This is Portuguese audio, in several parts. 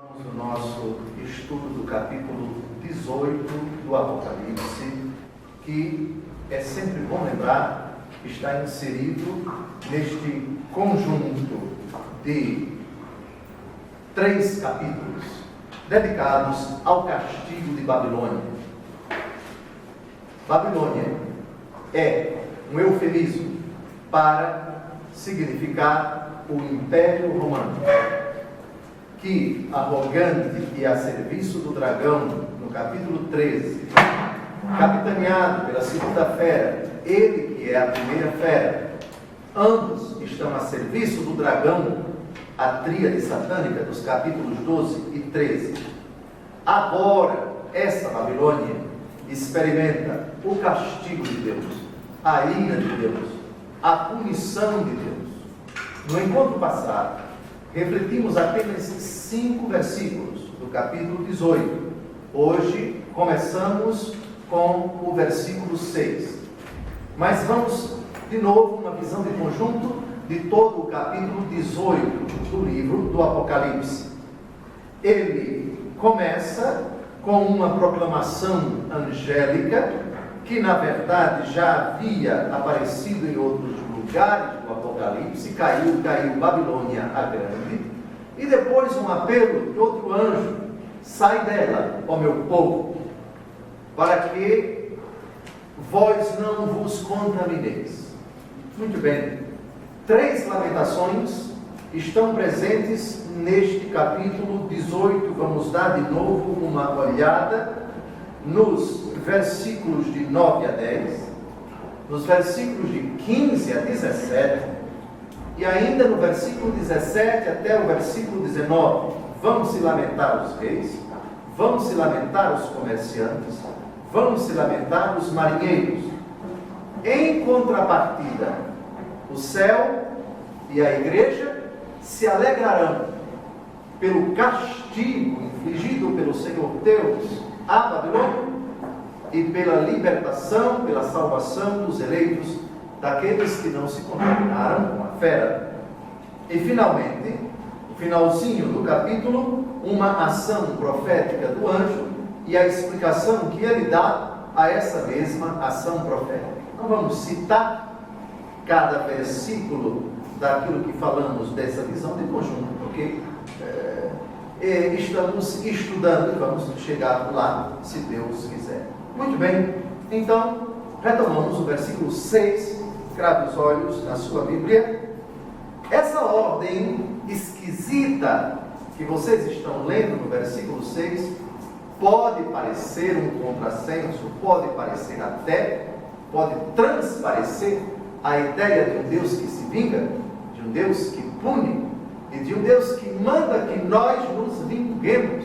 Vamos no nosso estudo do capítulo 18 do Apocalipse, que é sempre bom lembrar, está inserido neste conjunto de 3 capítulos dedicados ao castigo de Babilônia. Babilônia é um eufemismo para significar o Império Romano, que, arrogante e a serviço do dragão, no capítulo 13, capitaneado pela segunda fera, ele que é a primeira fera, ambos estão a serviço do dragão, a tríade satânica dos capítulos 12 e 13. Agora, essa Babilônia experimenta o castigo de Deus, a ira de Deus, a punição de Deus. No encontro passado, refletimos apenas 5 versículos do capítulo 18. Hoje começamos com o versículo 6. Mas vamos de novo uma visão de conjunto de todo o capítulo 18 do livro do Apocalipse. Ele começa com uma proclamação angélica que na verdade já havia aparecido em outros lugares do Apocalipse. Caiu Babilônia a grande, e depois um apelo de outro anjo: sai dela, ó meu povo, para que vós não vos contamineis. Muito bem, 3 lamentações estão presentes neste capítulo 18. Vamos dar de novo uma olhada nos versículos de 9 a 10, nos versículos de 15 a 17, e ainda no versículo 17 até o versículo 19. Vão se lamentar os reis, vão se lamentar os comerciantes, vão se lamentar os marinheiros. Em contrapartida, o céu e a igreja se alegrarão pelo castigo infligido pelo Senhor Deus à Babilônia e pela libertação, pela salvação dos eleitos, daqueles que não se contaminaram com a fera. E finalmente, no finalzinho do capítulo, uma ação profética do anjo e a explicação que ele dá a essa mesma ação profética. Não vamos citar cada versículo daquilo que falamos dessa visão de conjunto, porque estamos estudando e vamos chegar lá, se Deus quiser. Muito bem, então retomamos o versículo 6, crave os olhos na sua Bíblia. Essa ordem esquisita que vocês estão lendo no versículo 6 pode parecer um contrassenso, pode parecer até, pode transparecer a ideia de um Deus que se vinga, de um Deus que pune, e de um Deus que manda que nós nos vinguemos,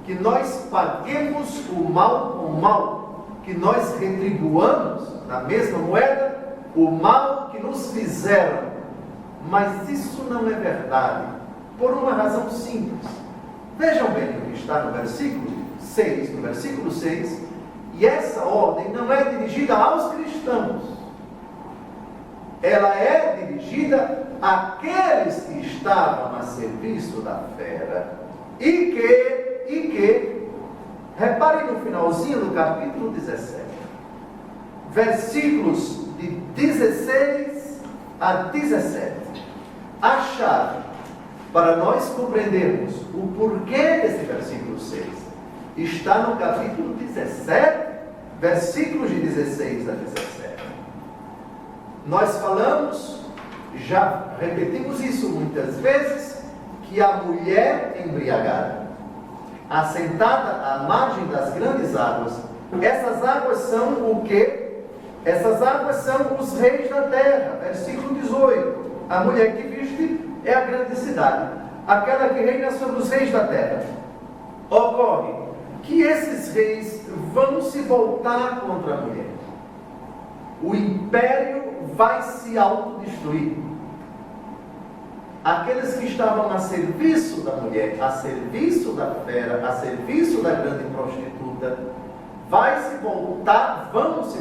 que nós paguemos o mal com o mal, que nós retribuamos na mesma moeda o mal que nos fizeram. Mas isso não é verdade, por uma razão simples. Vejam bem o que está no versículo 6, e essa ordem não é dirigida aos cristãos, ela é dirigida àqueles que estavam a serviço da fera, e que, reparem no finalzinho do capítulo 17, versículos de 16 a 17, a chave para nós compreendermos o porquê desse versículo 6 está no capítulo 17, versículos de 16 a 17. Nós falamos, já repetimos isso muitas vezes, que a mulher embriagada, assentada à margem das grandes águas, essas águas são o quê? Essas águas são os reis da terra. Versículo 18. A mulher que viste é a grande cidade, aquela que reina sobre os reis da terra. Ocorre que esses reis vão se voltar contra a mulher. O império vai se autodestruir. Aqueles que estavam a serviço da mulher, a serviço da fera, a serviço da grande prostituta, vão se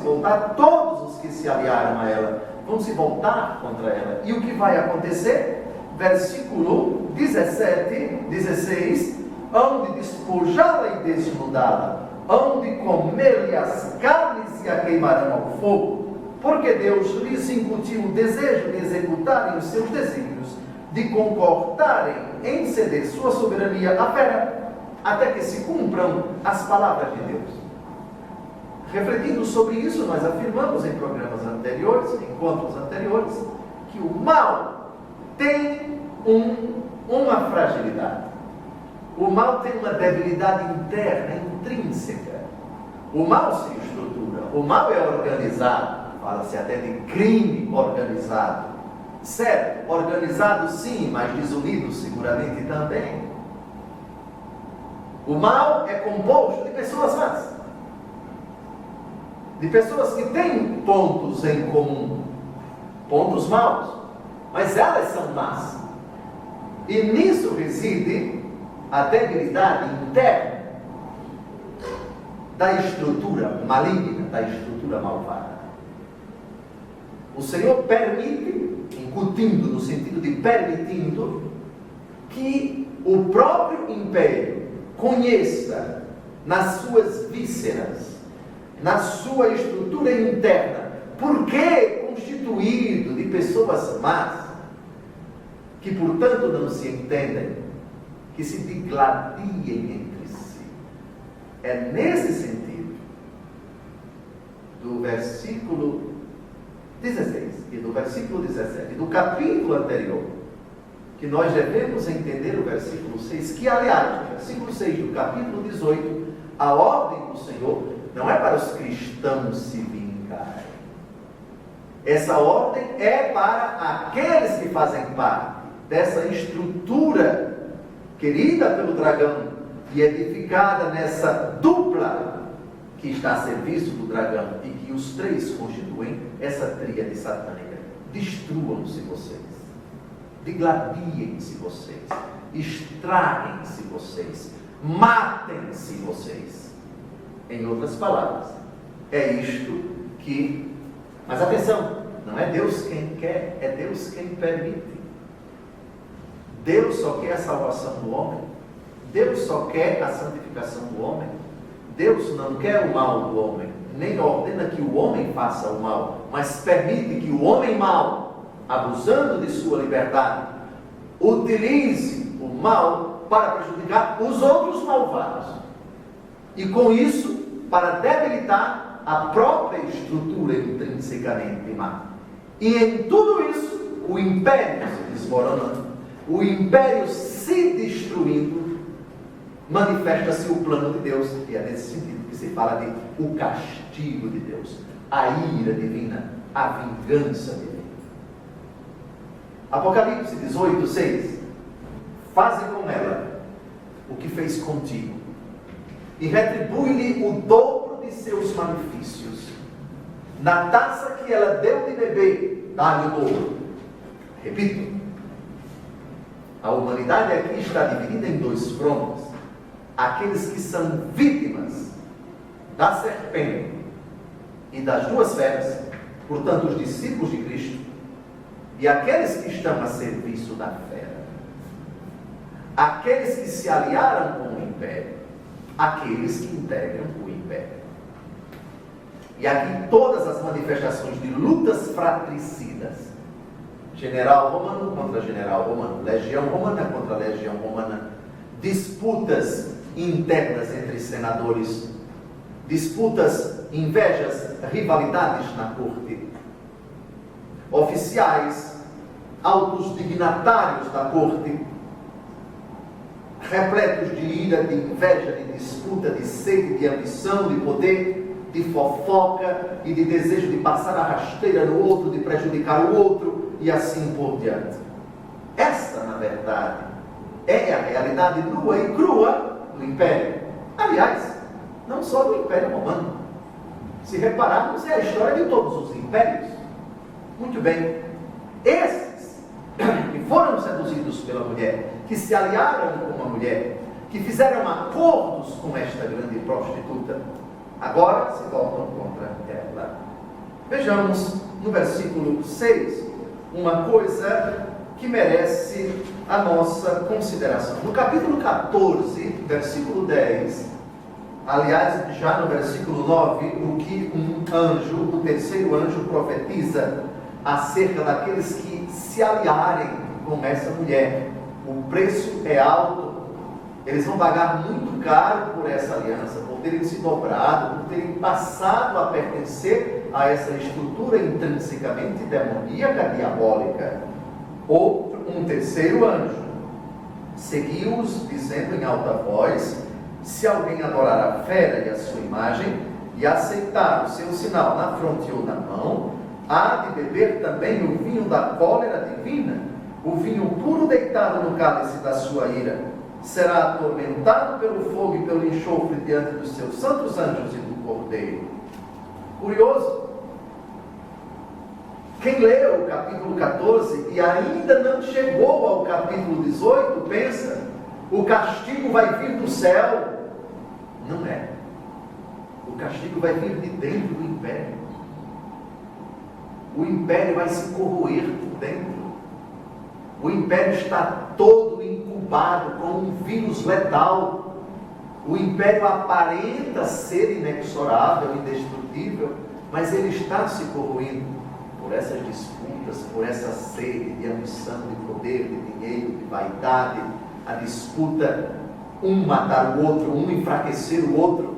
voltar, todos os que se aliaram a ela, vão se voltar contra ela. E o que vai acontecer? Versículo 16, hão de despojá-la e desnudá-la, hão de comer-lhe as carnes e a queimarão ao fogo, porque Deus lhes incutiu o desejo de executarem os seus desígnios, de concordarem em ceder sua soberania à fera, até que se cumpram as palavras de Deus. Refletindo sobre isso, nós afirmamos em programas anteriores, em encontros anteriores, que o mal tem uma fragilidade. O mal tem uma debilidade interna, intrínseca. O mal se estrutura, o mal é organizado, fala-se até de crime organizado. Certo, organizado sim, mas desunido seguramente também. O mal é composto de pessoas más, de pessoas que têm pontos em comum, pontos maus, mas elas são más. E nisso reside a debilidade interna da estrutura maligna, da estrutura malvada. O Senhor permite, incutindo no sentido de permitindo, que o próprio império conheça nas suas vísceras, na sua estrutura interna, porque é constituído de pessoas más, que portanto não se entendem, que se digladiem entre si. É nesse sentido, do versículo 16 e do versículo 17, do capítulo anterior, que nós devemos entender o versículo 6, que aliás, no versículo 6 do capítulo 18, a ordem do Senhor não é para os cristãos se vingarem. Essa ordem é para aqueles que fazem parte dessa estrutura querida pelo dragão e edificada nessa dupla que está a serviço do dragão e que os três constituem essa tríade satânica. Destruam-se vocês, digladiem-se vocês, estraguem-se vocês, matem-se vocês. Em outras palavras, é isto que... Mas atenção, não é Deus quem quer, é Deus quem permite. Deus só quer a salvação do homem. Deus só quer a santificação do homem. Deus não quer o mal do homem, nem ordena que o homem faça o mal, mas permite que o homem mau, abusando de sua liberdade, utilize o mal para prejudicar os outros malvados. E com isso, para debilitar a própria estrutura intrinsecamente má. E em tudo isso, o império se desmoronando, o império se destruindo, manifesta-se o plano de Deus, e é nesse sentido que se fala de o castigo de Deus, a ira divina, a vingança divina. Apocalipse 18, 6. Faze com ela o que fez contigo, e retribui-lhe o dobro de seus malefícios. Na taça que ela deu de beber, dá-lhe o dobro. Repito, a humanidade aqui está dividida em dois frontes. Aqueles que são vítimas da serpente e das duas feras, portanto os discípulos de Cristo, e aqueles que estão a serviço da fera, aqueles que se aliaram com o império, aqueles que integram o império. E aqui todas as manifestações de lutas fratricidas, general romano contra general romano, legião romana contra legião romana, disputas internas entre senadores, disputas, invejas, rivalidades na corte, oficiais, altos dignatários da corte, repletos de ira, de inveja, de disputa, de sede, de ambição, de poder, de fofoca e de desejo de passar a rasteira no outro, de prejudicar o outro e assim por diante. Essa, na verdade, é a realidade nua e crua do império. Aliás, não só do Império Romano. Se repararmos, é a história de todos os impérios. Muito bem. Esses que foram seduzidos pela mulher, que se aliaram com a mulher, que fizeram acordos com esta grande prostituta, agora se voltam contra ela. Vejamos no versículo 6 uma coisa que merece a nossa consideração. No capítulo 14, versículo 10, aliás, já no versículo 9, o que um anjo, o terceiro anjo, profetiza acerca daqueles que se aliarem com essa mulher. O preço é alto, eles vão pagar muito caro por essa aliança, por terem se dobrado, por terem passado a pertencer a essa estrutura intrinsecamente demoníaca, diabólica. Um terceiro anjo seguiu-os, dizendo em alta voz: se alguém adorar a fera e a sua imagem, e aceitar o seu sinal na fronte ou na mão, há de beber também o vinho da cólera divina, o vinho puro deitado no cálice da sua ira. Será atormentado pelo fogo e pelo enxofre diante dos seus santos anjos e do Cordeiro. Curioso. Quem leu o capítulo 14 e ainda não chegou ao capítulo 18, pensa, o castigo vai vir do céu. Não é. O castigo vai vir de dentro do império. O império vai se corroer por dentro. O império está todo incubado com um vírus letal. O império aparenta ser inexorável, indestrutível, mas ele está se corroendo por essas disputas, por essa sede de ambição, de poder, de dinheiro, de vaidade, a disputa, um matar o outro, um enfraquecer o outro.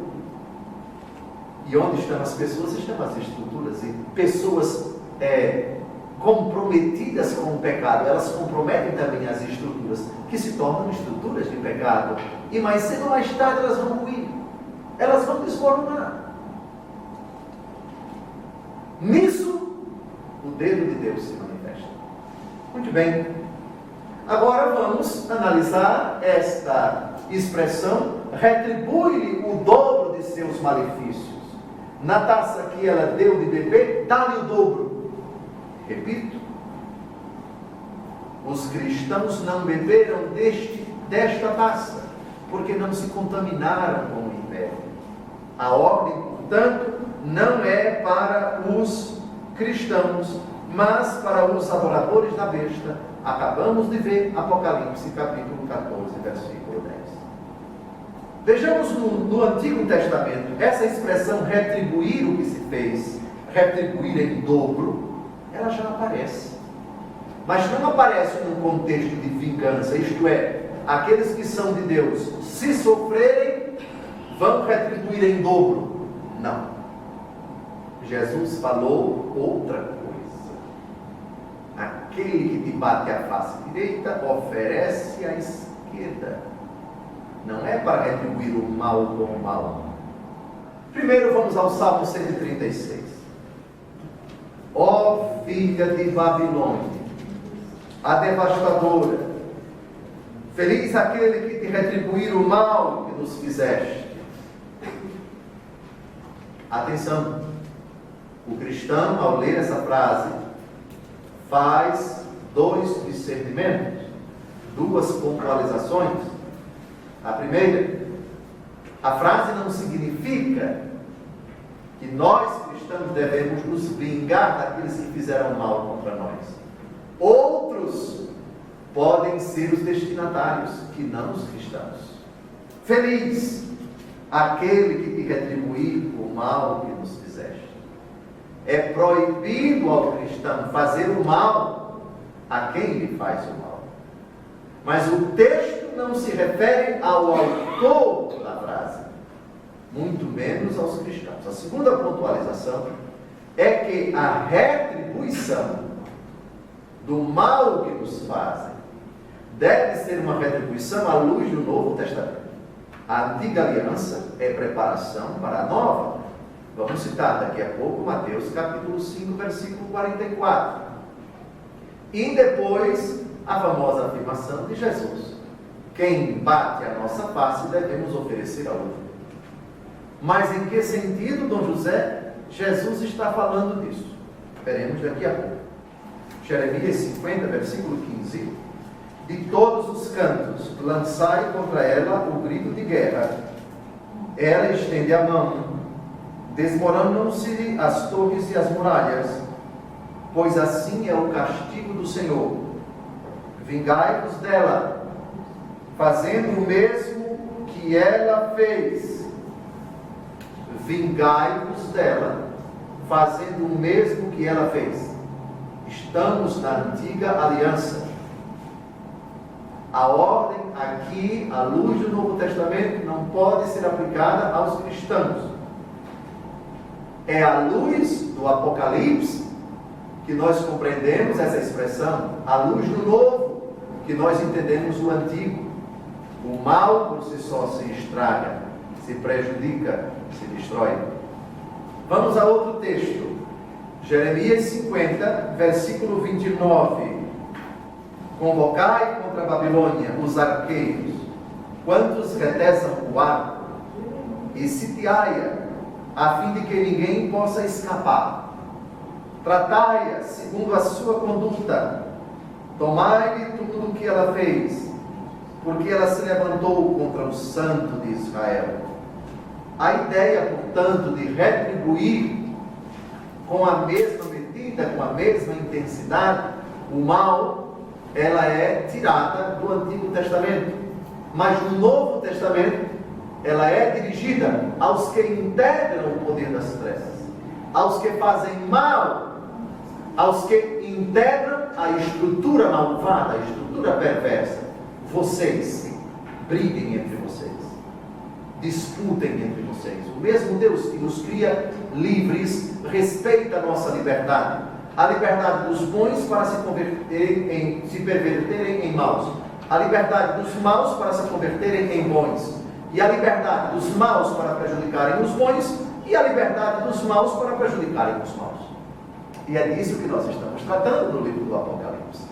E onde estão as pessoas? Estão as estruturas. E pessoas comprometidas com o pecado, elas comprometem também as estruturas, que se tornam estruturas de pecado. E mais cedo ou mais tarde elas vão ruir, elas vão desmoronar. Nisso, o dedo de Deus se manifesta. Muito bem. Agora vamos analisar esta expressão: retribui-lhe o dobro de seus malefícios. Na taça que ela deu de beber, dá-lhe o dobro. Repito, os cristãos não beberam desta taça, porque não se contaminaram com o império. A ordem, portanto, não é para os cristãos, mas para os adoradores da besta. Acabamos de ver Apocalipse, capítulo 14, versículo 10. Vejamos no Antigo Testamento, essa expressão retribuir o que se fez, retribuir em dobro, ela já aparece. Mas não aparece num contexto de vingança, isto é, aqueles que são de Deus, se sofrerem, vão retribuir em dobro. Não. Jesus falou outra coisa. Aquele que te bate a face direita, oferece a esquerda. Não é para retribuir o mal com o mal. Primeiro vamos ao Salmo 136. Ó filha de Babilônia, a devastadora, feliz aquele que te retribuir o mal que nos fizeste. Atenção, o cristão, ao ler essa frase, faz dois discernimentos, duas pontualizações. A primeira, a frase não significa que nós cristãos devemos nos vingar daqueles que fizeram mal contra nós. Outros podem ser os destinatários, que não os cristãos. Feliz aquele que te retribuir o mal que nos fizeste. É proibido ao cristão fazer o mal a quem lhe faz o mal. Mas o texto não se refere ao autor da frase, muito menos aos cristãos. A segunda pontualização é que a retribuição do mal que nos fazem deve ser uma retribuição à luz do Novo Testamento. A antiga aliança é preparação para a nova. Vamos citar daqui a pouco Mateus capítulo 5, versículo 44. E depois a famosa afirmação de Jesus: quem bate a nossa face devemos oferecer a outra. Mas em que sentido, Dom José, Jesus está falando disso? Veremos daqui a pouco. Jeremias 50, versículo 15. De todos os cantos lançai contra ela o grito de guerra. Ela estende a mão, desmoronam-se as torres e as muralhas, pois assim é o castigo do Senhor. vingai-vos dela, fazendo o mesmo que ela fez. Vingai-vos dela, fazendo o mesmo que ela fez. Estamos na antiga aliança. A ordem aqui, à luz do Novo Testamento, não pode ser aplicada aos cristãos. É à luz do Apocalipse que nós compreendemos essa expressão, à luz do Novo que nós entendemos o Antigo. O mal por si só se estraga, se prejudica, se destrói. Vamos a outro texto. Jeremias 50, versículo 29. Convocai contra a Babilônia os arqueiros, quantos retesam o arco, e sitiai-a, a fim de que ninguém possa escapar. Tratai-a segundo a sua conduta, tomai-lhe tudo o que ela fez, porque ela se levantou contra o Santo de Israel. A ideia, portanto, de retribuir com a mesma medida, com a mesma intensidade, o mal, ela é tirada do Antigo Testamento. Mas no Novo Testamento, ela é dirigida aos que integram o poder das trevas, aos que fazem mal, aos que integram a estrutura malvada, a estrutura perversa. Vocês, briguem entre vocês, disputem entre vocês. O mesmo Deus que nos cria livres, respeita a nossa liberdade. A liberdade dos bons para se perverterem em maus. A liberdade dos maus para se converterem em bons. E a liberdade dos maus para prejudicarem os bons. E a liberdade dos maus para prejudicarem os maus. E é disso que nós estamos tratando no livro do Apocalipse.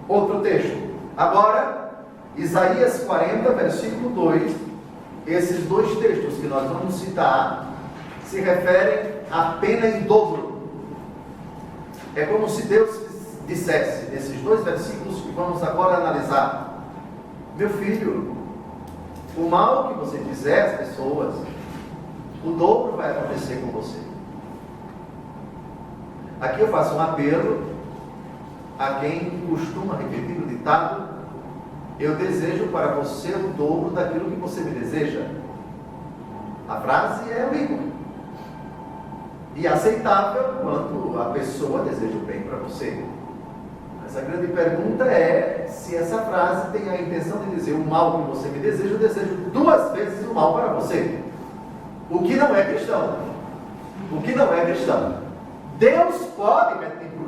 Outro texto. Agora, Isaías 40, versículo 2. Esses dois textos que nós vamos citar se referem à pena em dobro. É como se Deus dissesse, nesses dois versículos que vamos agora analisar: meu filho, o mal que você fizer às pessoas, o dobro vai acontecer com você. Aqui eu faço um apelo a quem costuma repetir o ditado: eu desejo para você o dobro daquilo que você me deseja. A frase é ambígua e aceitável quando a pessoa deseja o bem para você. Mas a grande pergunta é se essa frase tem a intenção de dizer: o mal que você me deseja, eu desejo duas vezes o mal para você. O que não é cristão. O que não é cristão. Deus pode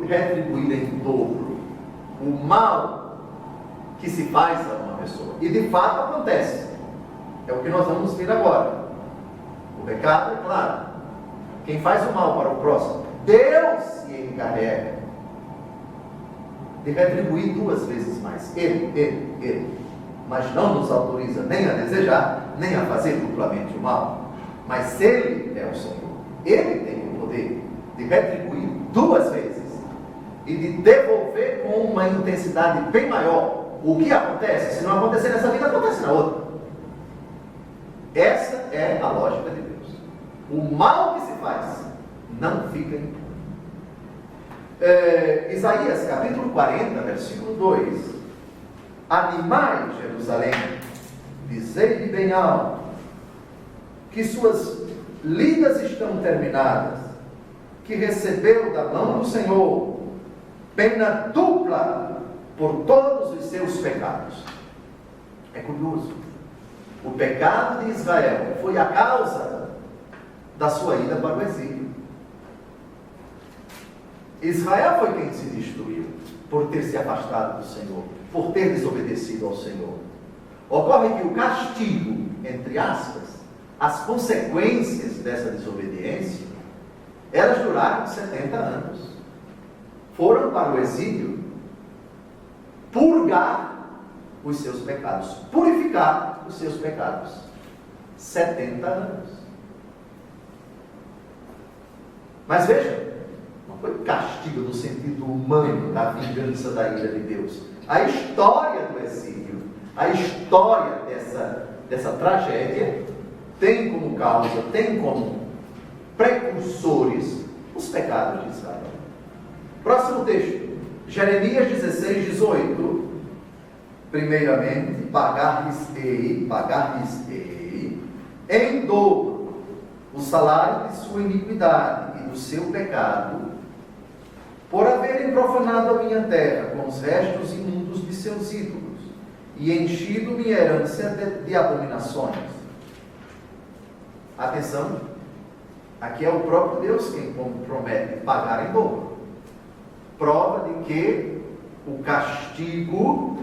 retribuir em dobro o mal que se faz a uma pessoa. E de fato acontece. É o que nós vamos ver agora. O pecado, é claro. Quem faz o mal para o próximo, Deus se encarrega de retribuir duas vezes mais. Ele. Mas não nos autoriza nem a desejar, nem a fazer duplamente o mal. Mas Ele é o Senhor. Ele tem o poder de retribuir duas vezes e de devolver com uma intensidade bem maior. O que acontece? Se não acontecer nessa vida, acontece na outra. Essa é a lógica de Deus. O mal que se faz não fica impune. Isaías capítulo 40, versículo 2: animai Jerusalém, dizei-lhe bem alto, que suas lidas estão terminadas, que recebeu da mão do Senhor pena dupla por todos os seus pecados. É curioso. O pecado de Israel foi a causa da sua ida para o exílio. Israel foi quem se destruiu por ter se afastado do Senhor, por ter desobedecido ao Senhor. Ocorre que o castigo, entre aspas, as consequências dessa desobediência, elas duraram 70 anos. Foram para o exílio purgar os seus pecados, purificar os seus pecados. 70 anos. Mas veja, não foi castigo no sentido humano da vingança da ira de Deus. A história do exílio, a história dessa tragédia tem como causa, tem como precursores os pecados de Israel. Próximo texto, Jeremias 16, 18. primeiramente, pagar-lhes-ei em dobro o salário de sua iniquidade e do seu pecado, por haverem profanado a minha terra com os restos imundos de seus ídolos, e enchido minha herança de abominações. Atenção, aqui é o próprio Deus quem promete pagar em dobro. Prova de que o castigo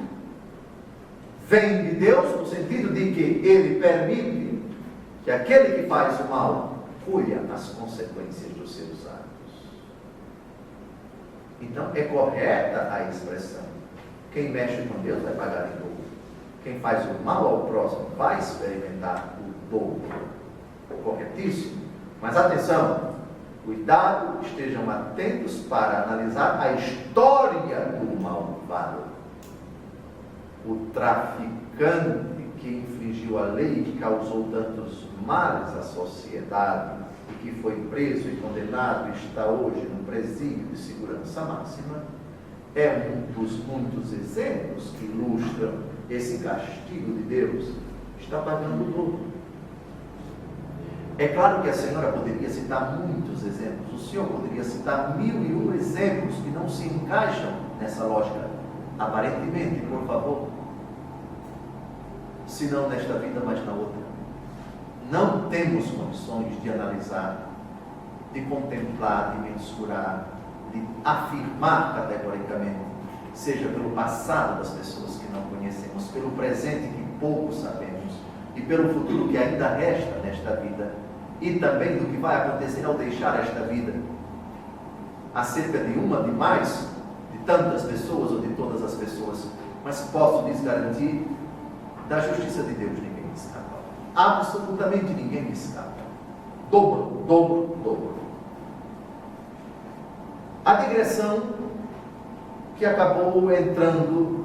vem de Deus, no sentido de que Ele permite que aquele que faz o mal colha as consequências dos seus atos. Então, é correta a expressão: quem mexe com Deus vai pagar em dobro. Quem faz o mal ao próximo vai experimentar o dobro. Corretíssimo. Mas atenção, cuidado, estejam atentos para analisar a história do malvado. O traficante que infringiu a lei e que causou tantos males à sociedade e que foi preso e condenado e está hoje num presídio de segurança máxima, é um dos muitos exemplos que ilustram esse castigo de Deus. Está pagando o dobro. É claro que a senhora poderia citar muitos exemplos, o senhor poderia citar 1001 exemplos que não se encaixam nessa lógica, aparentemente, por favor. Se não nesta vida, mas na outra. Não temos condições de analisar, de contemplar, de mensurar, de afirmar categoricamente, seja pelo passado das pessoas que não conhecemos, pelo presente que pouco sabemos, e pelo futuro que ainda resta nesta vida, e também do que vai acontecer ao deixar esta vida, acerca de uma, de mais, de tantas pessoas ou de todas as pessoas. Mas posso lhes garantir, da justiça de Deus ninguém escapa. Absolutamente ninguém escapa. Dobro, dobro, dobro. A digressão que acabou entrando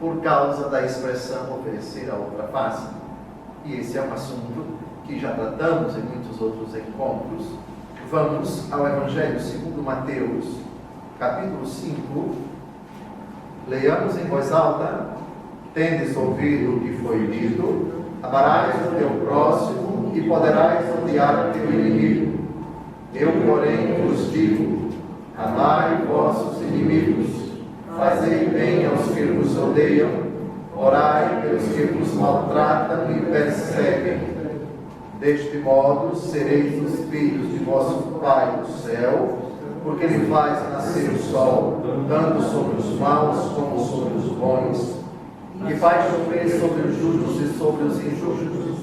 por causa da expressão oferecer a outra face, e esse é um assunto que já tratamos em muitos outros encontros. Vamos ao Evangelho segundo Mateus, capítulo 5. Leiamos em voz alta. Tendes ouvido o que foi dito: amarás o teu próximo e poderás odiar o teu inimigo. Eu, porém, vos digo: amai vossos inimigos, fazei bem aos que vos odeiam, orai pelos que vos maltratam e perseguem. Deste modo sereis os filhos de vosso Pai do céu, porque Ele faz nascer o sol, tanto sobre os maus como sobre os bons, e faz chover sobre os justos e sobre os injustos.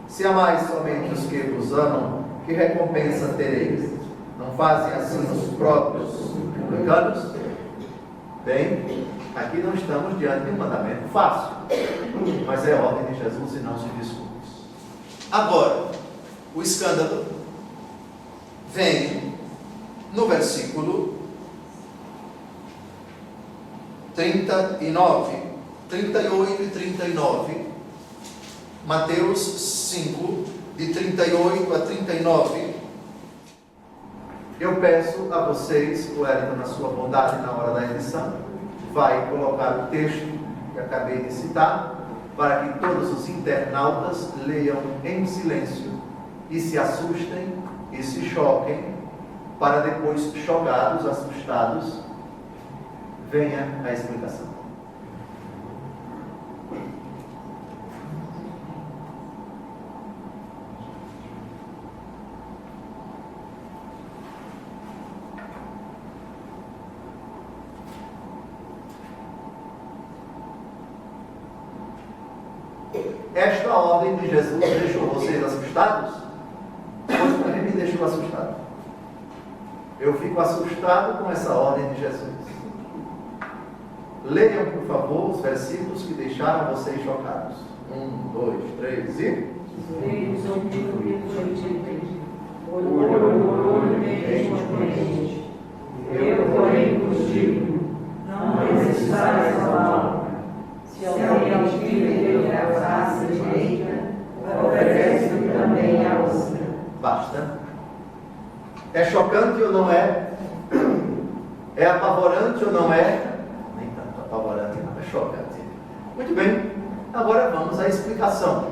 Se amais somente os que vos amam, que recompensa tereis? Não fazem assim os próprios publicanos? Bem, aqui não estamos diante de um mandamento fácil, mas é a ordem de Jesus e não se discute. Agora, o escândalo vem no versículo 39, 38 e 39, Mateus 5, de 38 a 39. Eu peço a vocês, o Wellington, na sua bondade, na hora da edição, vai colocar o texto que acabei de citar, para que todos os internautas leiam em silêncio e se assustem e se choquem, para depois, chocados, assustados, venha a explicação. Esta ordem de Jesus deixou vocês assustados? Pois para mim me deixou assustado. Eu fico assustado com essa ordem de Jesus. Leiam, por favor, os versículos que deixaram vocês chocados. 1, 2, 3 e... Eu, porém, vos digo: não resistais ao mal. Se alguém altiva a face direita, oferece-lhe também a outra. Basta. É chocante ou não é? É apavorante ou não é? Nem tanto apavorante, não é chocante. Muito bem, agora vamos à explicação.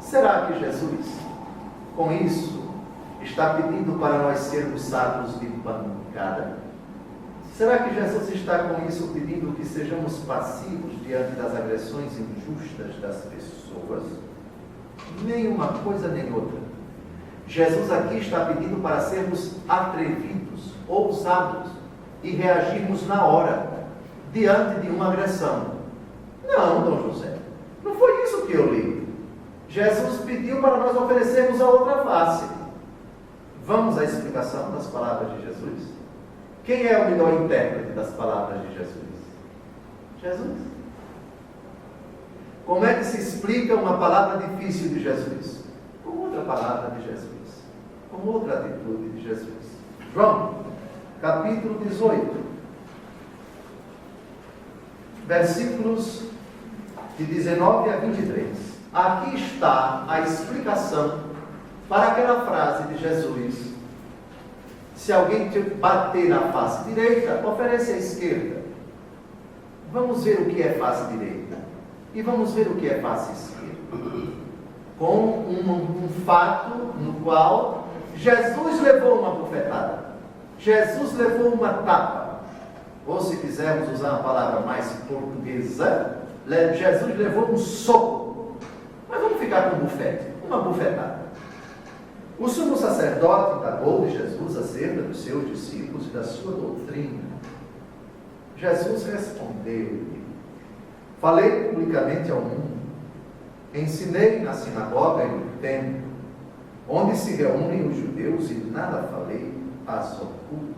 Será que Jesus, com isso, está pedindo para nós sermos sábios de pancada? Será que Jesus está com isso pedindo que sejamos passivos diante das agressões injustas das pessoas? Nem uma coisa nem outra. Jesus aqui está pedindo para sermos atrevidos, ousados e reagirmos na hora, diante de uma agressão. Não, Dom José, não foi isso que eu li. Jesus pediu para nós oferecermos a outra face. Vamos à explicação das palavras de Jesus? Quem é o melhor intérprete das palavras de Jesus? Jesus. Como é que se explica uma palavra difícil de Jesus? Com outra palavra de Jesus, com outra atitude de Jesus. João, capítulo 18, versículos de 19 a 23. Aqui está a explicação para aquela frase de Jesus: se alguém te bater na face direita, oferece a esquerda. Vamos ver o que é face direita e vamos ver o que é face esquerda, com um fato no qual Jesus levou uma bufetada, Jesus levou uma tapa, ou se quisermos usar uma palavra mais portuguesa, Jesus levou um soco. Mas vamos ficar com bufete, uma bufetada. O sumo sacerdote indagou de Jesus acerca dos seus discípulos e da sua doutrina. Jesus respondeu-lhe: falei publicamente ao mundo, ensinei na sinagoga e no templo, onde se reúnem os judeus, e nada falei às ocultas.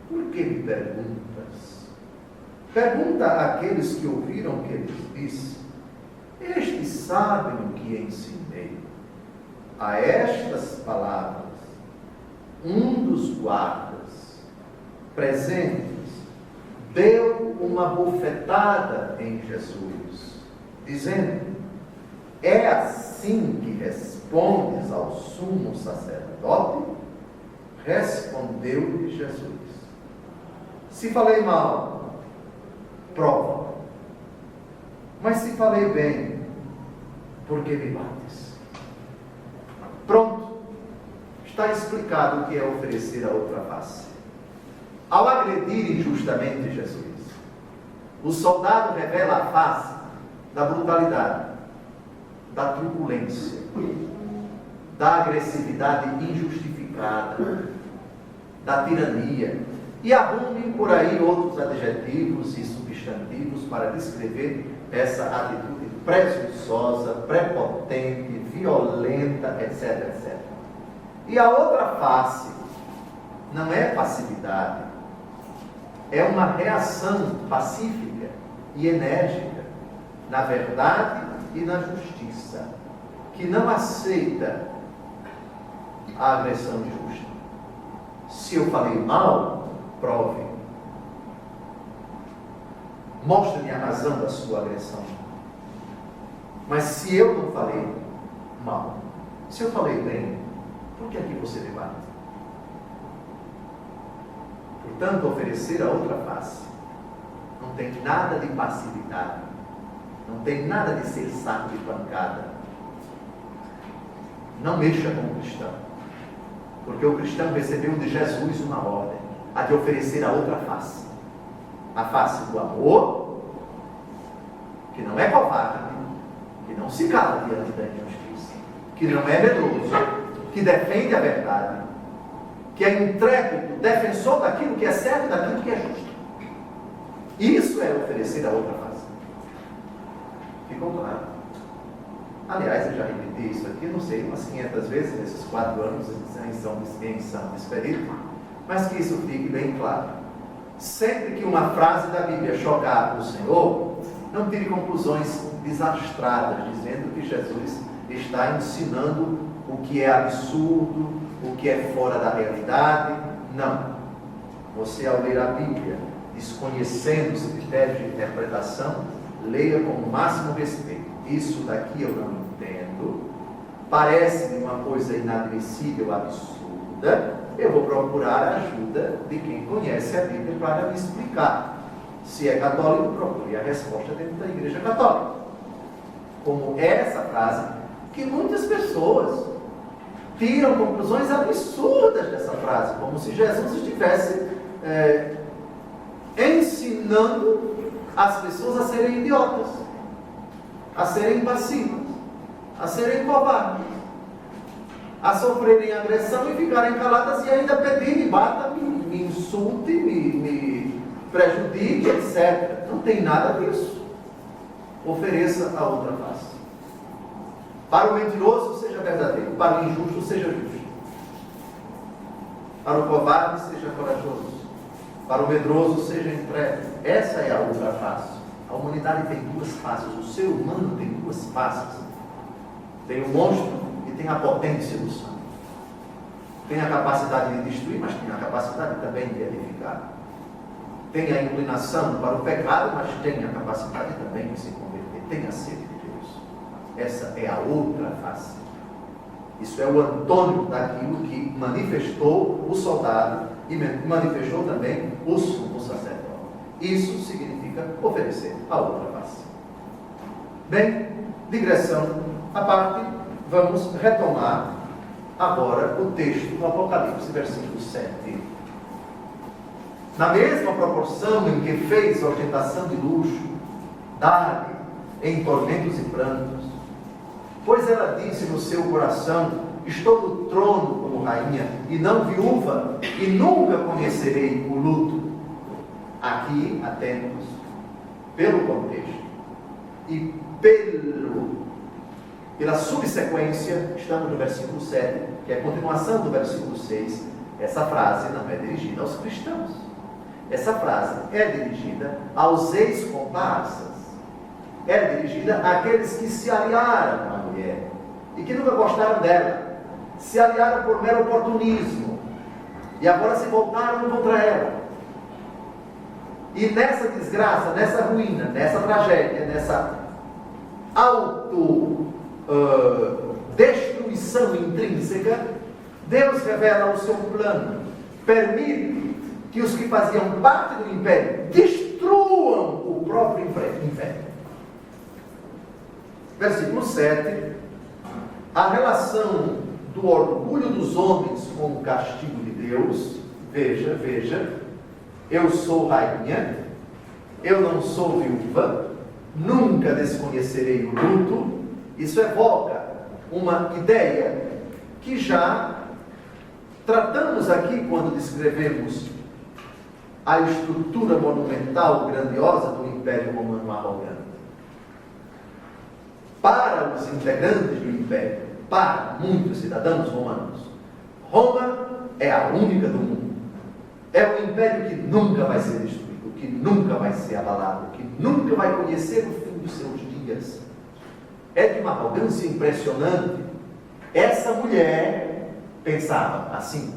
Por que me perguntas? Pergunta àqueles que ouviram o que ele disse. Estes sabem o que ensinei. A estas palavras, um dos guardas presentes deu uma bofetada em Jesus, dizendo: é assim que respondes ao sumo sacerdote? Respondeu-lhe Jesus: se falei mal, prova. Mas se falei bem, por que me bates? Pronto, está explicado o que é oferecer a outra face. Ao agredir injustamente Jesus, o soldado revela a face da brutalidade, da truculência, da agressividade injustificada, da tirania, e arrume por aí outros adjetivos e substantivos para descrever essa atitude presunçosa, prepotente, violenta, etc, etc. E a outra face não é passividade, é uma reação pacífica e enérgica na verdade e na justiça, que não aceita a agressão injusta. Se eu falei mal, prove. Mostre-me a razão da sua agressão. Mas se eu não falei mal, se eu falei bem, por que é que você me bate? Portanto, oferecer a outra face não tem nada de passividade, não tem nada de ser saco de pancada. Não mexa com o cristão, porque o cristão recebeu de Jesus uma ordem, a de oferecer a outra face, a face do amor, que não é covarde, que não se cala diante da injustiça, que não é medroso, que defende a verdade, que é intrépido, defensor daquilo que é certo e daquilo que é justo. Isso é oferecer a outra face. Ficou claro? Aliás, eu já repeti isso aqui, não sei, umas 500 vezes nesses 4 anos em São Espírito, mas que isso fique bem claro. Sempre que uma frase da Bíblia chocar o Senhor, não tire conclusões desastradas, dizendo que Jesus está ensinando o que é absurdo, o que é fora da realidade. Não. Você, ao ler a Bíblia, desconhecendo os critérios de interpretação, leia com o máximo respeito. Isso daqui eu não entendo, parece-me uma coisa inadmissível, absurda, eu vou procurar a ajuda de quem conhece a Bíblia para me explicar. Se é católico, procure a resposta dentro da Igreja Católica. Como essa frase, que muitas pessoas tiram conclusões absurdas dessa frase, como se Jesus estivesse ensinando as pessoas a serem idiotas, a serem passivas, a serem covardes, a sofrerem agressão e ficarem caladas e ainda pedir, me bata, me insulte, me prejudique, etc. Não tem nada disso. Ofereça a outra face. Para o mentiroso, seja verdadeiro. Para o injusto, seja justo. Para o covarde, seja corajoso. Para o medroso, seja entregue. Essa é a outra face. A humanidade tem duas faces. O ser humano tem duas faces. Tem o monstro e tem a potência do sangue. Tem a capacidade de destruir, mas tem a capacidade também de edificar. Tem a inclinação para o pecado, mas tem a capacidade também de se converter. Tem a sede de Deus. Essa é a outra face. Isso é o antônimo daquilo que manifestou o soldado e manifestou também o sumo sacerdote. Isso significa oferecer a outra face. Bem, digressão à parte, vamos retomar agora o texto do Apocalipse, versículo 7. Na mesma proporção em que fez ostentação de luxo, dá-lhe em tormentos e prantos, pois ela disse no seu coração: estou no trono como rainha e não viúva, e nunca conhecerei o luto. Aqui atemos pelo contexto e pela subsequência, estamos no versículo 7, que é a continuação do versículo 6. Essa frase não é dirigida aos cristãos. Essa frase é dirigida aos ex-comparsas. É dirigida àqueles que se aliaram à mulher e que nunca gostaram dela. Se aliaram por mero oportunismo e agora se voltaram contra ela. E nessa desgraça, nessa ruína, nessa tragédia, nessa destruição intrínseca, Deus revela o seu plano. Permite que os que faziam parte do império destruam o próprio império. Versículo 7. A relação do orgulho dos homens com o castigo de Deus. Veja, eu sou rainha, eu não sou viúva, nunca desconhecerei o luto. Isso evoca uma ideia que já tratamos aqui quando descrevemos a estrutura monumental grandiosa do Império Romano arrogante. Para os integrantes do Império, para muitos cidadãos romanos, Roma é a única do mundo. É um império que nunca vai ser destruído, que nunca vai ser abalado, que nunca vai conhecer o fim dos seus dias. É de uma arrogância impressionante. Essa mulher pensava assim: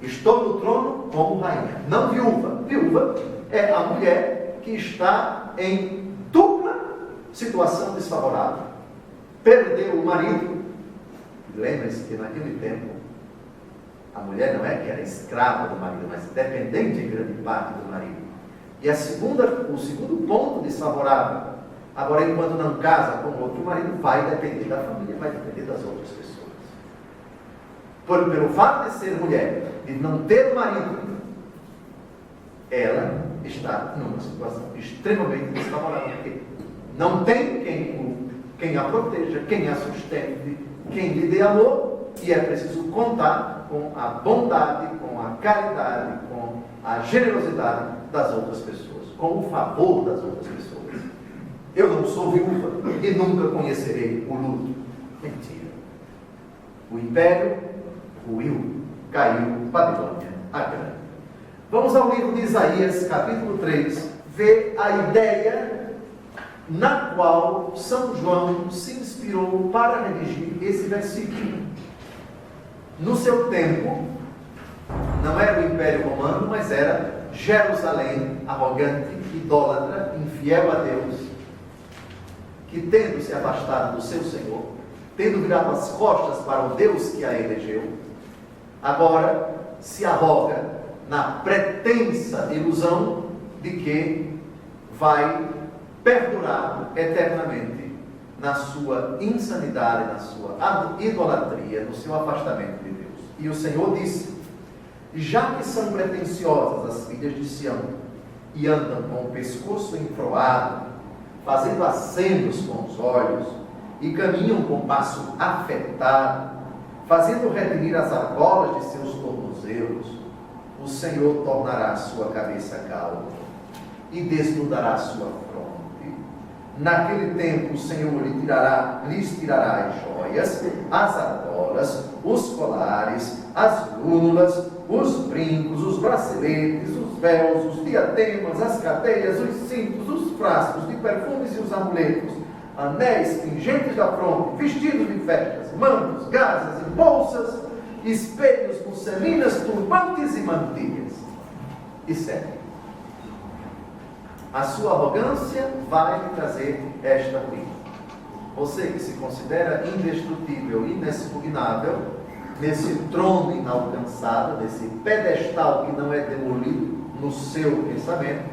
estou no trono como rainha, não viúva. Viúva é a mulher que está em dupla situação desfavorável. Perdeu o marido. Lembre-se que naquele tempo a mulher não é que era escrava do marido, mas dependente em grande parte do marido. E o segundo ponto desfavorável: agora, enquanto não casa com outro, o marido vai depender da família, vai depender das outras pessoas. Pelo fato de ser mulher, de não ter marido, ela está numa situação extremamente desfavorável, porque não tem quem a proteja, quem a sustente, quem lhe dê amor, e é preciso contar com a bondade, com a caridade, com a generosidade das outras pessoas, com o favor das outras pessoas. Eu não sou viúva e nunca conhecerei o luto. Mentira. O império ruiu, caiu, Babilônia a grande. Vamos ao livro de Isaías, capítulo 3, ver a ideia na qual São João se inspirou para redigir esse versículo. No seu tempo, não era o Império Romano, mas era Jerusalém, arrogante, idólatra, infiel a Deus, que, tendo se afastado do seu Senhor, tendo virado as costas para o Deus que a elegeu, agora se arroga na pretensa ilusão de que vai perdurar eternamente na sua insanidade, na sua idolatria, no seu afastamento de Deus. E o Senhor disse: já que são pretensiosas as filhas de Sião e andam com o pescoço encroado, fazendo acenos com os olhos e caminham com passo afetado, fazendo retenir as argolas de seus tornozelos, o Senhor tornará a sua cabeça calva e desnudará a sua fronte. Naquele tempo o Senhor lhes tirará as joias, as argolas, os colares, as lúnulas, os brincos, os braceletes, os véus, os diademas, as cadeias, os cintos, os frascos de perfumes e os amuletos, anéis, pingentes da fronte, vestidos de festas, mantos, gasas e bolsas, espelhos, pulselinas, turbantes e mantilhas. E segue. A sua arrogância vai lhe trazer esta ruína. Você que se considera indestrutível, inexpugnável, nesse trono inalcançável, nesse pedestal que não é demolido no seu pensamento,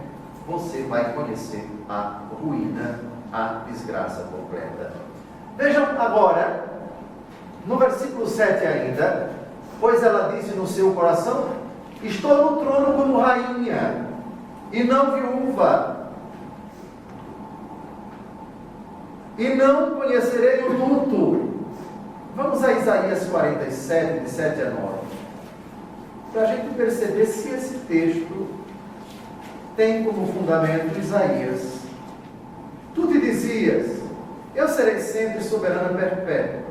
você vai conhecer a ruína, a desgraça completa. Vejam agora, no versículo 7 ainda: pois ela disse no seu coração: estou no trono como rainha, e não viúva, e não conhecerei o luto. Vamos a Isaías 47, de 7 a 9, para a gente perceber se esse texto tem como fundamento Isaías. Tu te dizias: eu serei sempre soberana perpétua.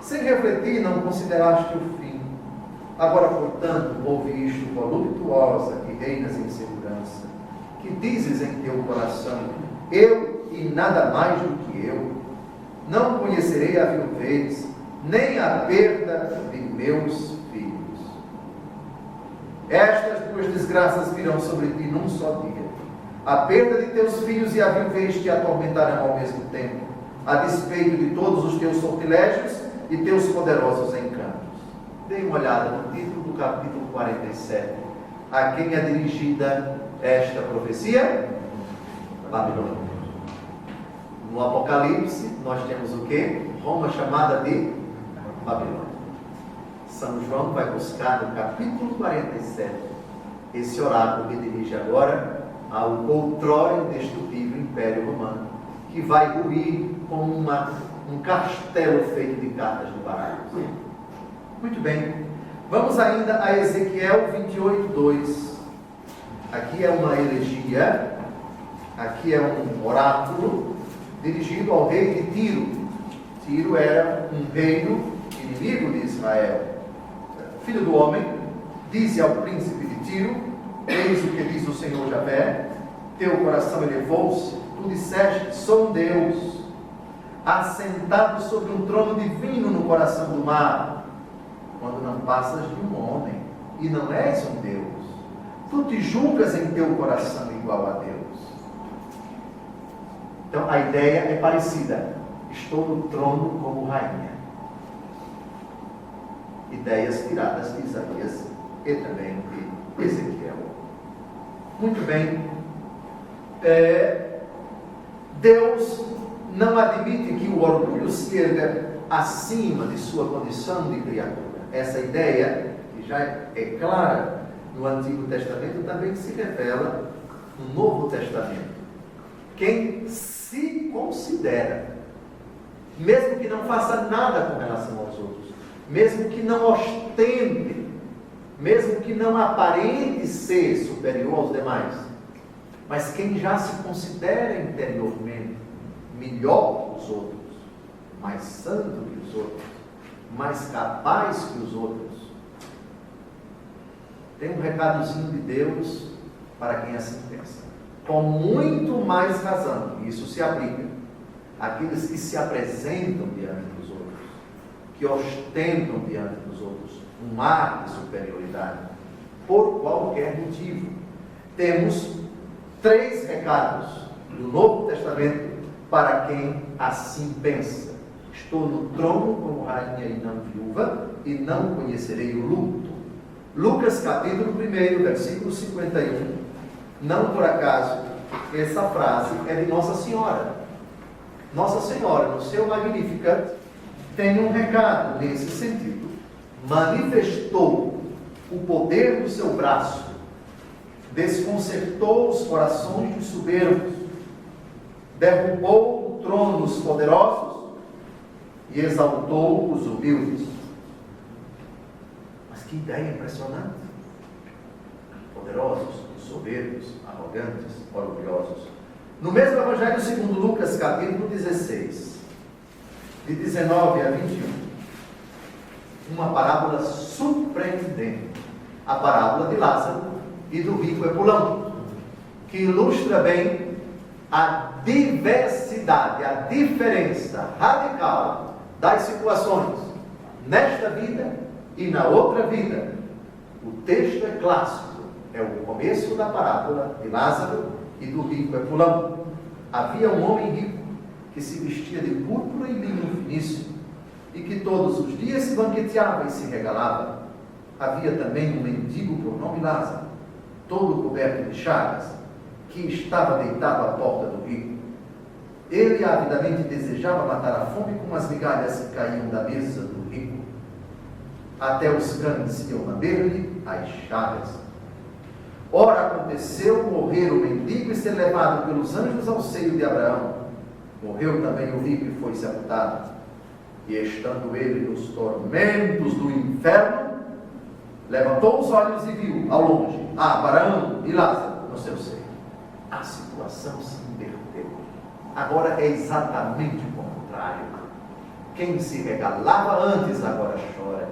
Sem refletir, não consideraste o fim. Agora, portanto, ouviste voluptuosa que reinas em segurança, que dizes em teu coração: eu e nada mais do que eu. Não conhecerei a viuvez, nem a perda de meus filhos. Estas duas desgraças virão sobre ti num só dia. A perda de teus filhos e a viuvez te atormentarão ao mesmo tempo, a despeito de todos os teus sortilégios e teus poderosos encantos. Dê uma olhada no título do capítulo 47. A quem é dirigida esta profecia? Babilônia. No Apocalipse, nós temos o quê? Roma chamada de Babilônia. São João vai buscar no capítulo 47 esse oráculo que dirige agora ao outrora indestrutível Império Romano, que vai ruir como um castelo feito de cartas de baralho. Muito bem. Vamos ainda a Ezequiel 28:2. Aqui é uma elegia, aqui é um oráculo dirigido ao rei de Tiro. Tiro era um reino inimigo de Israel. Filho do homem, dize ao príncipe de Tiro: eis o que diz o Senhor Javé, teu coração elevou-se, tu disseste: sou um Deus, assentado sobre um trono divino no coração do mar, quando não passas de um homem, e não és um Deus. Tu te julgas em teu coração igual a Deus. Então a ideia é parecida: estou no trono como rainha. Ideias tiradas de Isaías e também de Ezequiel. Muito bem. Deus não admite que o orgulho se erga acima de sua condição de criatura. Essa ideia, que já é clara no Antigo Testamento, também se revela no Novo Testamento. Quem se considera, mesmo que não faça nada com relação aos outros, mesmo que não ostente, mesmo que não aparente ser superior aos demais, mas quem já se considera interiormente melhor que os outros, mais santo que os outros, mais capaz que os outros, tem um recadozinho de Deus para quem assim pensa. Com muito mais razão, e isso se aplica àqueles que se apresentam diante dos outros, que ostentam diante dos outros um ar de superioridade, por qualquer motivo. Temos 3 recados do Novo Testamento para quem assim pensa: estou no trono como rainha e não viúva, e não conhecerei o luto. Lucas capítulo 1, versículo 51. Não por acaso, essa frase é de Nossa Senhora. Nossa Senhora, no seu Magnificat, tem um recado nesse sentido. Manifestou o poder do seu braço, desconcertou os corações dos soberbos, derrubou do trono os poderosos e exaltou os humildes. Mas que ideia impressionante! Poderosos, soberbos, arrogantes, orgulhosos. No mesmo Evangelho segundo Lucas, capítulo 16, de 19 a 21, uma parábola surpreendente, a parábola de Lázaro e do rico Epulão, que ilustra bem a diversidade, a diferença radical das situações nesta vida e na outra vida. O texto é clássico, é o começo da parábola de Lázaro e do rico Epulão. Havia um homem rico que se vestia de púrpura e linho finíssimo e que todos os dias se banqueteava e se regalava. Havia também um mendigo por nome Lázaro, todo coberto de chagas, que estava deitado à porta do rico. Ele avidamente desejava matar a fome com as migalhas que caíam da mesa do rico. Até os cães iam lamber-lhe as chagas. Ora, aconteceu morrer o mendigo e ser levado pelos anjos ao seio de Abraão. Morreu também o rico e foi sepultado. E estando ele nos tormentos do inferno, levantou os olhos e viu, ao longe, Abraão e Lázaro no seu seio. A situação se inverteu. Agora é exatamente o contrário. Quem se regalava antes agora chora,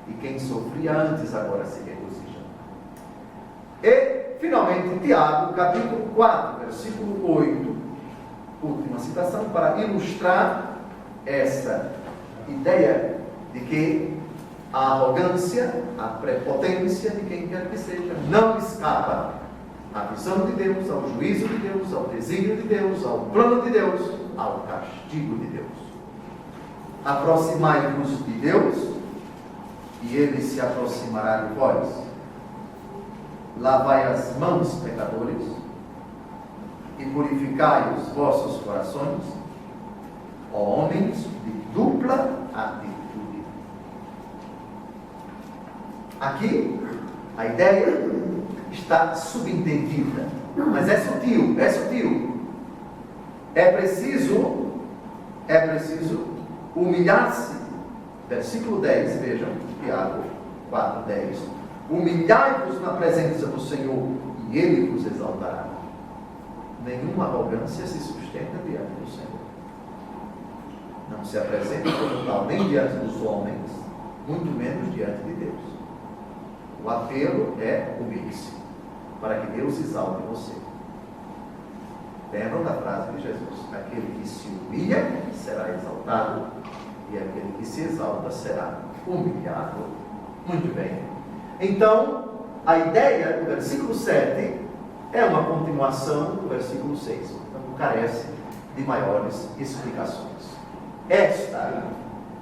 e quem sofria antes agora se regozija. E, finalmente, Tiago, capítulo 4, versículo 8, última citação, para ilustrar essa ideia de que a arrogância, a prepotência de quem quer que seja, não escapa à visão de Deus, ao juízo de Deus, ao desígnio de Deus, ao plano de Deus, ao castigo de Deus. Aproximai-vos de Deus, e Ele se aproximará de vós. Lavai as mãos, pecadores, e purificai os vossos corações, ó homens de dupla atitude. Aqui, a ideia está subentendida, mas é sutil, é sutil. É preciso humilhar-se. Versículo 10, vejam, Tiago 4, 10. Humilhai-vos na presença do Senhor, e Ele vos exaltará. Nenhuma arrogância se sustenta diante do Senhor. Não se apresenta como tal, nem diante dos homens, muito menos diante de Deus. O apelo é humilhe-se, para que Deus exalte você. Lembram da frase de Jesus? Aquele que se humilha será exaltado, e aquele que se exalta será humilhado. Muito bem. Então, a ideia do versículo 7 é uma continuação do versículo 6. Então, carece de maiores explicações. Esta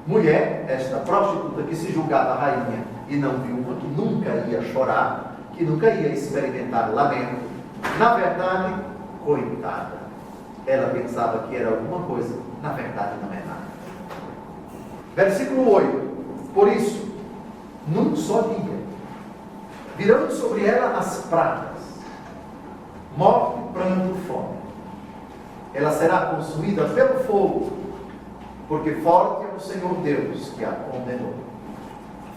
mulher, esta prostituta que se julgava rainha e não viúva, que nunca ia chorar, que nunca ia experimentar lamento, na verdade, coitada, ela pensava que era alguma coisa, na verdade não é nada. Versículo 8. Por isso, num só dia, virão sobre ela as pragas, morte, pranto, fome. Ela será consumida pelo fogo, porque forte é o Senhor Deus que a condenou.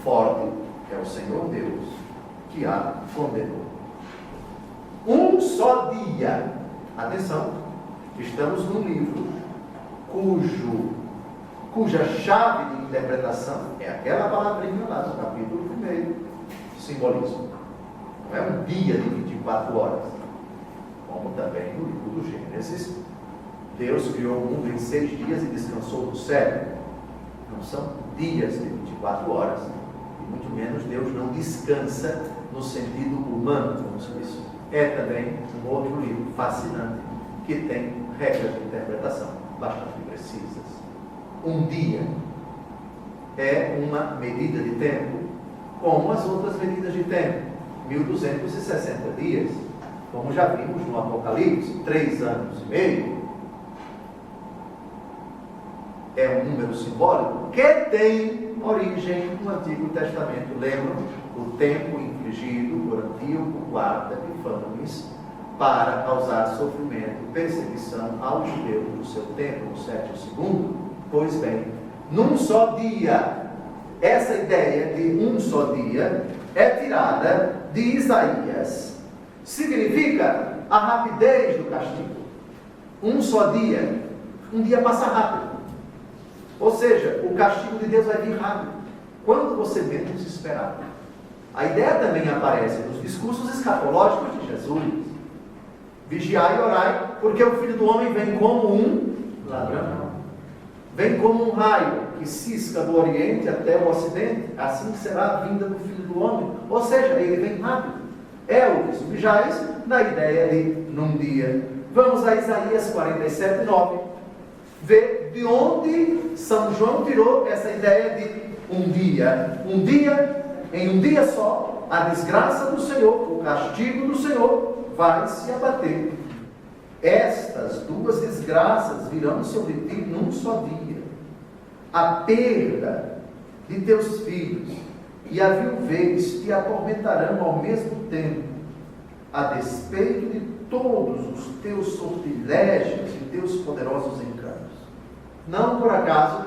Forte é o Senhor Deus que a condenou. Um só dia. Atenção, estamos num livro cuja chave de interpretação é aquela palavrinha lá do capítulo 1, simbolismo. Não é um dia de 24 horas, como também no livro do Gênesis, Deus criou o mundo em 6 dias e descansou do céu. Não são dias de 24 horas, e muito menos Deus não descansa no sentido humano, como isso. É também um outro livro fascinante, que tem regras de interpretação bastante precisas. Um dia é uma medida de tempo, como as outras medidas de tempo, 1260 dias. como já vimos no Apocalipse, 3 anos e meio, é um número simbólico que tem origem no Antigo Testamento. Lembram o tempo infligido por Antíoco IV Epífanes para causar sofrimento e perseguição aos judeus do seu tempo, no século II? Pois bem, num só dia, essa ideia de um só dia é tirada de Isaías. Significa a rapidez do castigo. Um só dia, um dia passa rápido. Ou seja, o castigo de Deus vai vir rápido, quando você menos esperar. A ideia também aparece nos discursos escatológicos de Jesus. Vigiai e orai, porque o Filho do Homem vem como um ladrão. Vem como um raio que cisca do Oriente até o Ocidente. Assim será a vinda do Filho do Homem. Ou seja, ele vem rápido. É o que subjaz na ideia de num dia. Vamos a Isaías 47, 9. Ver de onde São João tirou essa ideia de um dia. Um dia, em um dia só, a desgraça do Senhor, o castigo do Senhor vai se abater. Estas duas desgraças virão sobre ti num só dia. A perda de teus filhos e a viuvez te atormentarão ao mesmo tempo, a despeito de todos os teus sortilégios e teus poderosos encantos. Não por acaso,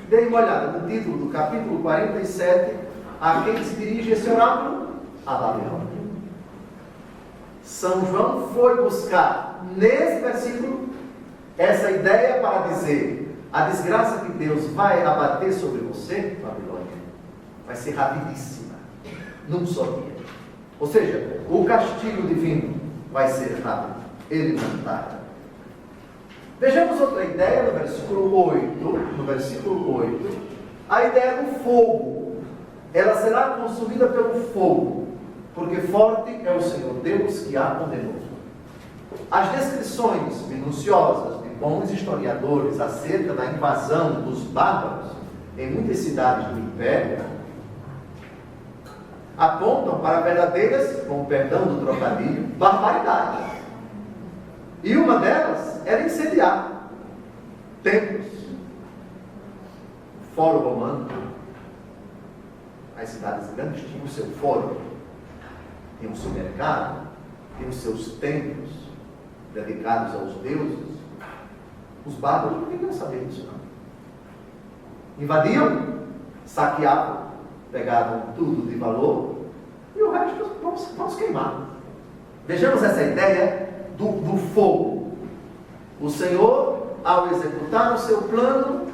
dei uma olhada no título do capítulo 47, a quem se dirige esse oráculo? A Babilônia. São João foi buscar, nesse versículo, essa ideia para dizer: a desgraça que Deus vai abater sobre você, Babilônia, vai ser rapidíssima, num só dia. Ou seja, o castigo divino vai ser rápido, ele não tarda. Vejamos outra ideia no versículo 8, a ideia do fogo. Ela será consumida pelo fogo, porque forte é o Senhor Deus que a condenou. As descrições minuciosas de bons historiadores acerca da invasão dos bárbaros em muitas cidades do Império apontam para verdadeiras, com o perdão do trocadilho, barbaridades. E uma delas era incendiar templos. O Fórum Romano, as cidades grandes tinham o seu fórum, tinham o seu mercado, tinham os seus templos dedicados aos deuses. Os bárbaros não queriam saber disso, não. Invadiam, saqueavam, pegavam tudo de valor e o resto vamos queimar. Vejamos essa ideia do fogo. O Senhor, ao executar o seu plano,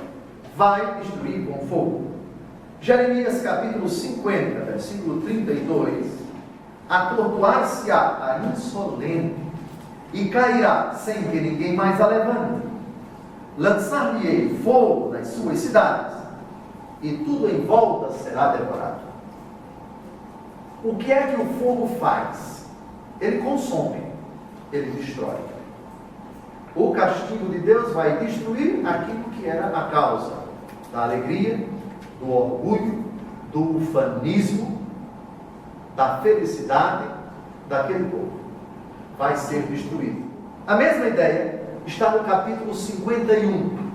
vai destruir com fogo. Jeremias capítulo 50, versículo 32: atordoar-se-á a insolente e cairá sem que ninguém mais a levante. Lançar-lhe-ei fogo nas suas cidades e tudo em volta será devorado. O que é que o fogo faz? Ele consome, ele destrói. O castigo de Deus vai destruir aquilo que era a causa da alegria, do orgulho, do ufanismo, da felicidade daquele povo. Vai ser destruído. A mesma ideia está no capítulo 51.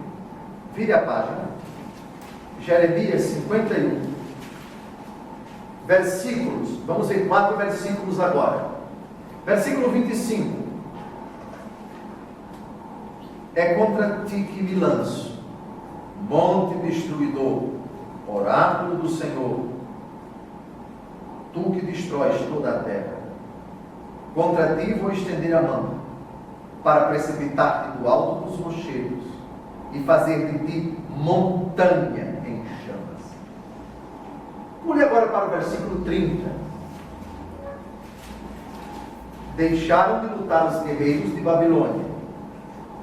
Vire a página. Jeremias 51. Versículos. Vamos ver 4 versículos agora. Versículo 25. É contra ti que me lanço, monte destruidor, oráculo do Senhor, tu que destróis toda a terra. Contra ti vou estender a mão, para precipitar-te do alto dos rochedos e fazer de ti montanha em chamas. Pule agora para o versículo 30. Deixaram de lutar os guerreiros de Babilônia,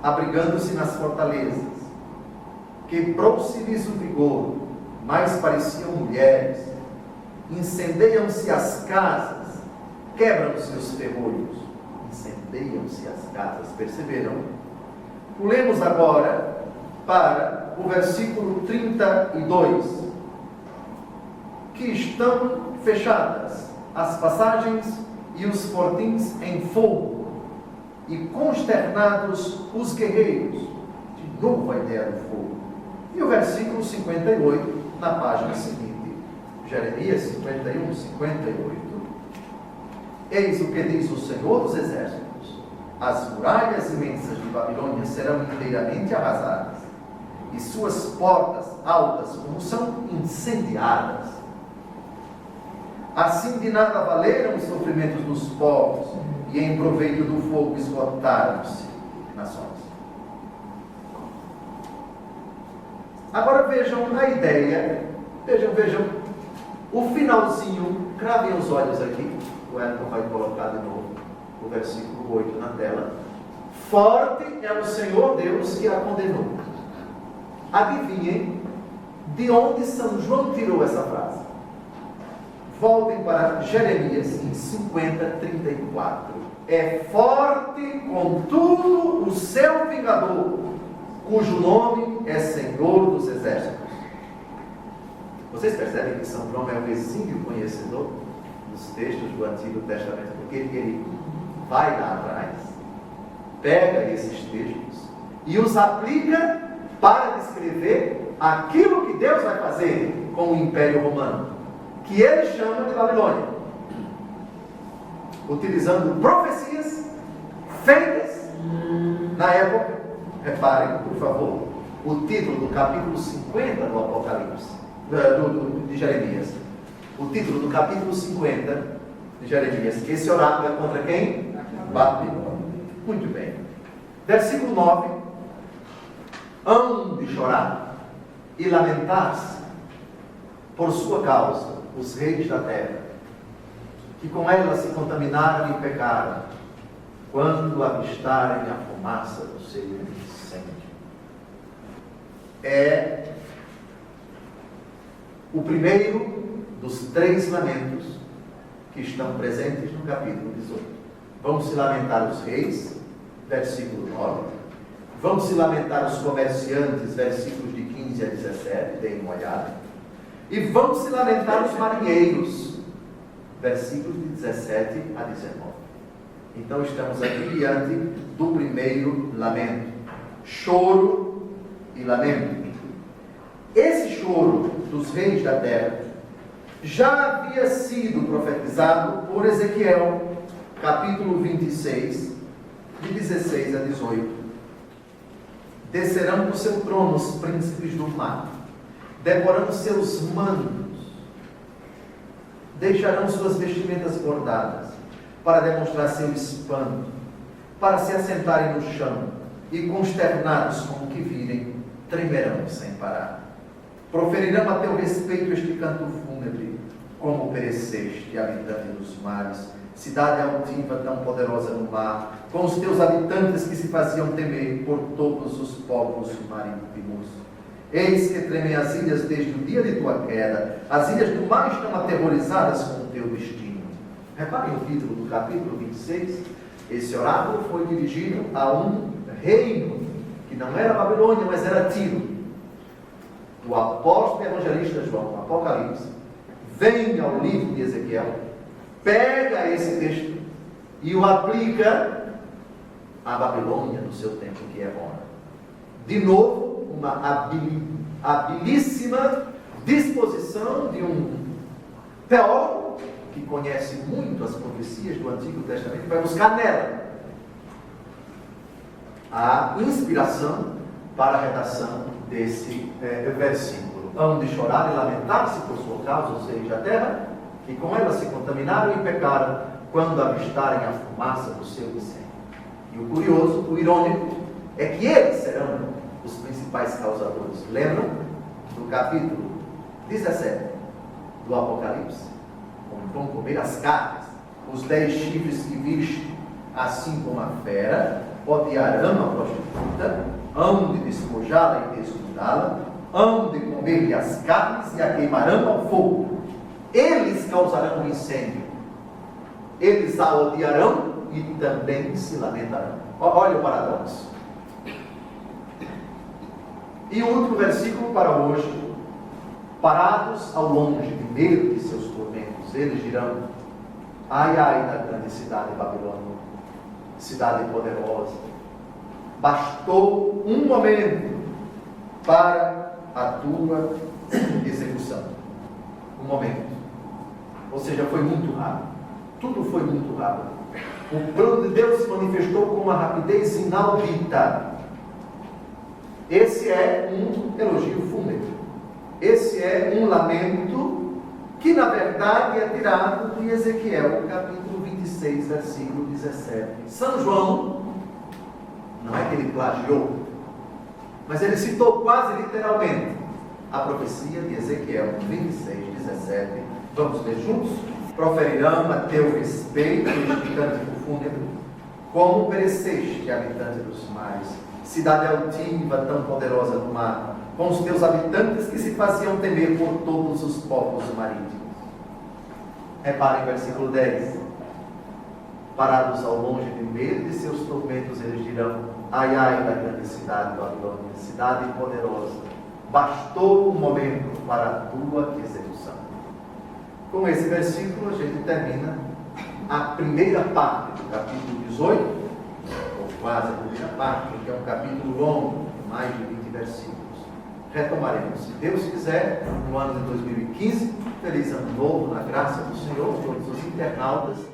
abrigando-se nas fortalezas. Quebrou-se-lhes o vigor, mais pareciam mulheres. Incendeiam-se as casas, quebram-se os ferrolhos. Incendeiam-se as casas, perceberam? Pulemos agora para o versículo 32. Que estão fechadas as passagens e os fortins em fogo, e consternados os guerreiros. De novo a ideia do fogo. E o versículo 58, na página seguinte, Jeremias 51, 58. Eis o que diz o Senhor dos Exércitos: as muralhas imensas de Babilônia serão inteiramente arrasadas, e suas portas altas como são incendiadas. Assim de nada valeram os sofrimentos dos povos, e em proveito do fogo esgotaram-se nações. Agora vejam a ideia, vejam o finalzinho, cravem os olhos aqui, o Elton vai colocar de novo o versículo 8 na tela. Forte é o Senhor Deus que a condenou. Adivinhem de onde São João tirou essa frase. Voltem para Jeremias em 50:34. É forte, contudo, o seu vingador, cujo nome é Senhor dos Exércitos. Vocês percebem que São João é um exímio conhecedor dos textos do Antigo Testamento, porque ele vai lá atrás, pega esses textos e os aplica para descrever aquilo que Deus vai fazer com o Império Romano, que ele chama de Babilônia, utilizando profecias feitas na época. Reparem, por favor, o título do capítulo 50 do Apocalipse, de Jeremias. O título do capítulo 50 de Jeremias. Esse oráculo é contra quem? Babilônia. Muito bem. Versículo 9. Hão de chorar e lamentar-se por sua causa os reis da terra, que com ela se contaminaram e pecaram, quando avistarem a fumaça do seu incêndio. É o primeiro dos 3 lamentos que estão presentes no capítulo 18. Vão se lamentar os reis, versículo 9. Vão se lamentar os comerciantes, versículos de 15 a 17, deem uma olhada. E vão se lamentar os marinheiros, versículos de 17 a 19. Então estamos aqui diante do primeiro lamento. Choro e lamento. Esse choro dos reis da terra já havia sido profetizado por Ezequiel, capítulo 26, de 16 a 18. Descerão do seu trono os príncipes do mar, devorando seus mandos, deixarão suas vestimentas bordadas, para demonstrar seu espanto, para se assentarem no chão, e consternados com o que virem, tremerão sem parar. Proferirão a teu respeito este canto fúnebre: como pereceste, habitante dos mares, cidade altiva tão poderosa no mar, com os teus habitantes que se faziam temer por todos os povos marítimos. Eis que tremem as ilhas desde o dia de tua queda, as ilhas do mar estão aterrorizadas com o teu destino. Reparem o título do capítulo 26. Esse oráculo foi dirigido a um reino que não era Babilônia, mas era Tiro. O apóstolo evangelista João, Apocalipse, vem ao livro de Ezequiel, pega esse texto e o aplica à Babilônia no seu tempo, que é Roma. De novo, uma habilíssima disposição de um teólogo que conhece muito as profecias do Antigo Testamento, vai buscar nela a inspiração para a redação desse versículo. Hão de chorar e lamentar-se por sua causa os reis da terra, que com ela se contaminaram e pecaram, quando avistarem a fumaça do seu incêndio. E o curioso, o irônico, é que eles serão os principais causadores. Lembram do capítulo 17 do Apocalipse? Vão comer as carnes, os 10 chifres que viste, assim como a fera, odiarão a prostituta, hão de despojá-la e desnudá-la, hão de comer-lhe as carnes e a queimarão ao fogo. Eles causarão um incêndio, eles a odiarão e também se lamentarão. Olha o paradoxo. E o último versículo para hoje: parados ao longe de medo de seus tormentos, eles dirão: ai, ai da grande cidade Babilônia, cidade poderosa. Bastou um momento para a tua execução. Um momento. Ou seja, foi muito rápido. Tudo foi muito rápido. O plano de Deus se manifestou com uma rapidez inaudita. Esse é um elogio fúnebre. Esse é um lamento que, na verdade, é tirado de Ezequiel, capítulo 26, versículo 17. São João, não é que ele plagiou, mas ele citou quase literalmente a profecia de Ezequiel 26, 17. Vamos ler juntos? Proferirão a teu respeito este cântico fúnebre, como pereceste, habitante dos mares, cidade altiva, tão poderosa no mar, com os teus habitantes que se faziam temer por todos os povos marítimos. Reparem o versículo 10. Parados ao longe de medo de seus tormentos, eles dirão: ai, ai da grande cidade Babilônia, cidade poderosa, bastou um momento para a tua execução. Com esse versículo a gente termina a primeira parte do capítulo 18, ou quase a primeira parte, que é um capítulo longo, mais de 20 versículos. Retomaremos, se Deus quiser, no ano de 2015. Feliz ano novo, na graça do Senhor, todos os internautas.